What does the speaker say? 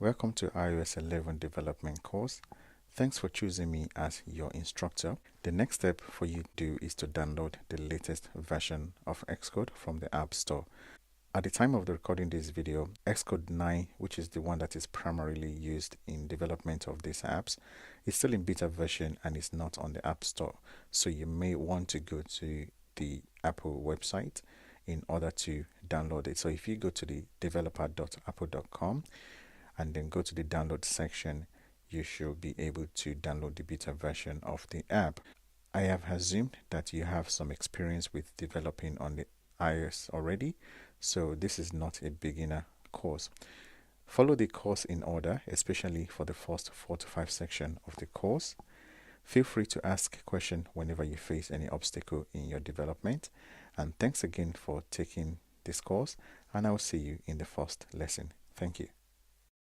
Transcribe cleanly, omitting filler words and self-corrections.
Welcome to iOS 11 development course. Thanks for choosing me as your instructor. The next step for you to do is to download the latest version of Xcode from the App Store. At the time of the recording this video, Xcode 9, which is the one that is primarily used in development of these apps, is still in beta version and is not on the App Store. So you may want to go to the Apple website in order to download it. So if you go to the developer.apple.com and then go to the download section, you should be able to download the beta version of the app. I have assumed that you have some experience with developing on the iOS already, so this is not a beginner course. Follow the course in order, especially for the first 4 to 5 sections of the course. Feel free to ask questions whenever you face any obstacle in your development. And thanks again for taking this course, and I will see you in the first lesson. Thank you.